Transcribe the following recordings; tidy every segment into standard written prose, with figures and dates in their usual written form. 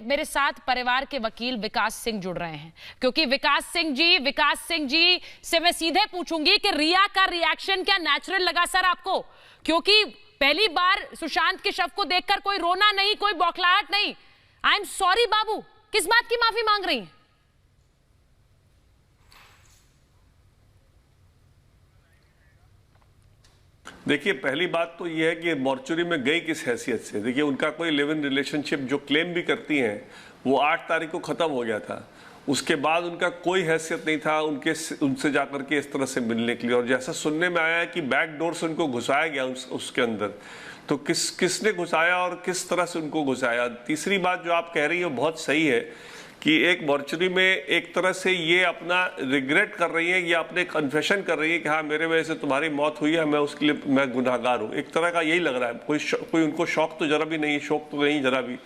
मेरे साथ परिवार के वकील विकास सिंह जुड़ रहे हैं, क्योंकि विकास सिंह जी से मैं सीधे पूछूंगी कि रिया का रिएक्शन क्या नेचुरल लगा सर आपको? क्योंकि पहली बार सुशांत के शव को देखकर कोई रोना नहीं, कोई बौखलाहट नहीं। आई एम सॉरी बाबू, किस बात की माफी मांग रही हैं? देखिए, पहली बात तो यह है कि मॉर्चुरी में गई किस हैसियत से। देखिए, उनका कोई लिव इन रिलेशनशिप जो क्लेम भी करती हैं वो 8 तारीख को ख़त्म हो गया था। उसके बाद उनका कोई हैसियत नहीं था उनसे जाकर के इस तरह से मिलने के लिए। और जैसा सुनने में आया है कि बैक डोर से उनको घुसाया गया उसके अंदर, तो किसने घुसाया और किस तरह से उनको घुसाया। तीसरी बात जो आप कह रही हो बहुत सही है कि एक मॉर्चरी में एक तरह से ये अपना रिग्रेट कर रही है या अपने कन्फेशन कर रही है कि हाँ, मेरे वजह से तुम्हारी मौत हुई है, मैं उसके लिए मैं गुनहगार हूँ। एक तरह का यही लग रहा है। कोई उनको शौक तो जरा भी नहीं, शौक तो नहीं जरा भी,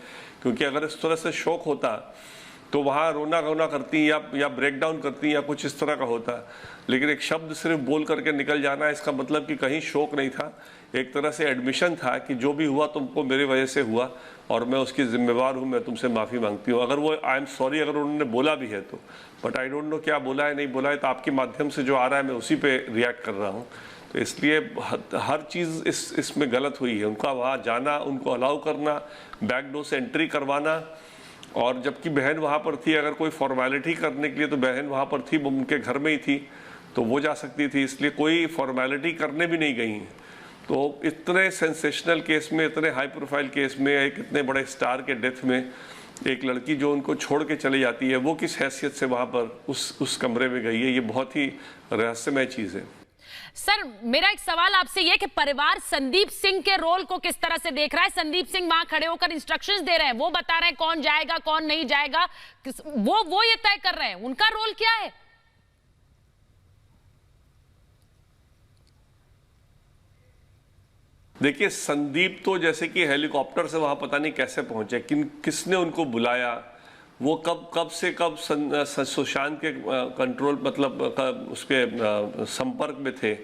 क्योंकि अगर इस तरह से शौक होता तो वहाँ रोना गोना करती या ब्रेक डाउन करती या कुछ इस तरह का होता। लेकिन एक शब्द सिर्फ बोल करके निकल जाना, इसका मतलब कि कहीं शौक नहीं था। एक तरह से एडमिशन था कि जो भी हुआ तुमको मेरी वजह से हुआ और मैं उसकी जिम्मेवार हूँ, मैं तुमसे माफ़ी मांगती हूँ। अगर वो आई एम सॉरी अगर उन्होंने बोला भी है तो, बट आई डोंट नो क्या बोला है नहीं बोला है, तो आपके माध्यम से जो आ रहा है मैं उसी पे रिएक्ट कर रहा हूँ। तो इसलिए हर चीज़ इसमें गलत हुई है। उनका वहाँ जाना, उनको अलाउ करना, बैक डोर से एंट्री करवाना, और जबकि बहन वहाँ पर थी, अगर कोई फॉर्मेलिटी करने के लिए तो बहन वहाँ पर थी, उनके घर में ही थी तो वो जा सकती थी, इसलिए कोई फॉर्मेलिटी करने भी नहीं गई। तो इतने सेंसेशनल केस में, इतने हाई प्रोफाइल केस में, एक इतने बड़े स्टार के डेथ में एक लड़की जो उनको छोड़ के चली जाती है, वो किस हैसियत से वहाँ पर उस कमरे में गई है, ये बहुत ही रहस्यमय चीज़ है। सर, मेरा एक सवाल आपसे यह कि परिवार संदीप सिंह के रोल को किस तरह से देख रहा है? संदीप सिंह वहां खड़े होकर इंस्ट्रक्शंस दे रहे हैं, वो बता रहे हैं कौन जाएगा कौन नहीं जाएगा, वो ये तय कर रहे हैं, उनका रोल क्या है? देखिए, संदीप तो जैसे कि हेलीकॉप्टर से वहां पता नहीं कैसे पहुंचे, किसने उनको बुलाया, वो कब से कब सुशांत के कंट्रोल मतलब उसके संपर्क में थे।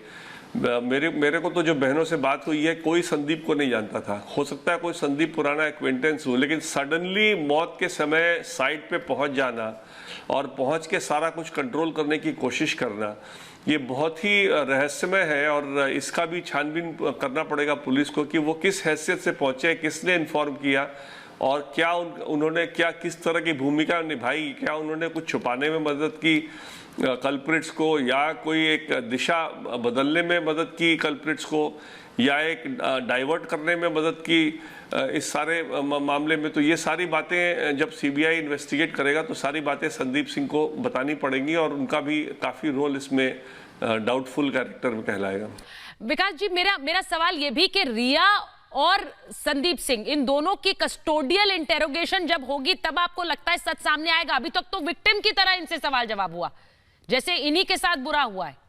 मेरे को तो जो बहनों से बात हुई है, कोई संदीप को नहीं जानता था। हो सकता है कोई संदीप पुराना एक्वेंटेंस हो, लेकिन सडनली मौत के समय साइट पे पहुंच जाना और पहुंच के सारा कुछ कंट्रोल करने की कोशिश करना, ये बहुत ही रहस्यमय है। और इसका भी छानबीन करना पड़ेगा पुलिस को कि वो किस हैसियत से पहुंचे, किसने इन्फॉर्म किया और क्या उन्होंने किस तरह की भूमिका निभाई। क्या उन्होंने कुछ छुपाने में मदद की कल्प्रिट्स को, या कोई एक दिशा बदलने में मदद की कल्प्रिट्स को, या एक डाइवर्ट करने में मदद की इस सारे मामले में। तो ये सारी बातें जब सीबीआई इन्वेस्टिगेट करेगा तो सारी बातें संदीप सिंह को बतानी पड़ेंगी, और उनका भी काफ़ी रोल इसमें डाउटफुल कैरेक्टर में कहलाएगा। विकास जी, मेरा सवाल ये भी कि रिया और संदीप सिंह, इन दोनों की कस्टोडियल इंटेरोगेशन जब होगी तब आपको लगता है सच सामने आएगा? अभी तक तो विक्टिम की तरह इनसे सवाल जवाब हुआ, जैसे इन्हीं के साथ बुरा हुआ है।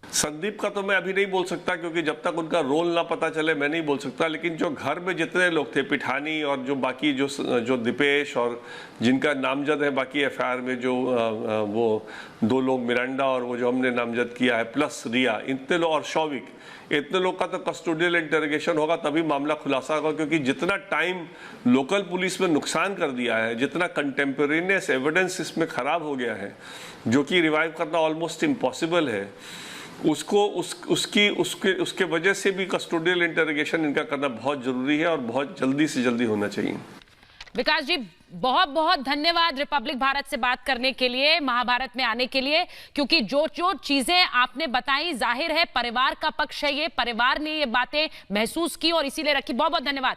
संदीप का तो मैं अभी नहीं बोल सकता, क्योंकि जब तक उनका रोल ना पता चले मैं नहीं बोल सकता। लेकिन जो घर में जितने लोग थे, पिठानी और जो बाकी जो दीपेश और जिनका नामजद है बाकी एफआईआर में, जो वो 2 लोग मिरांडा और वो जो हमने नामजद किया है, प्लस रिया, इतने लोग और शौविक, इतने लोग का तो कस्टोडियल इंटरोगेशन होगा तभी मामला खुलासा होगा। क्योंकि जितना टाइम लोकल पुलिस में नुकसान कर दिया है, जितना कंटेम्परेनियस एविडेंस इसमें खराब हो गया है, जो कि रिवाइव करना ऑलमोस्ट इम्पॉसिबल है, उसके वजह से भी कस्टोडियल इंटरोगेशन इनका करना बहुत जरूरी है और बहुत जल्दी से जल्दी होना चाहिए। विकास जी, बहुत बहुत धन्यवाद रिपब्लिक भारत से बात करने के लिए, महाभारत में आने के लिए, क्योंकि जो चीजें आपने बताई, जाहिर है परिवार का पक्ष है, ये परिवार ने ये बातें महसूस की और इसीलिए रखी। बहुत बहुत धन्यवाद।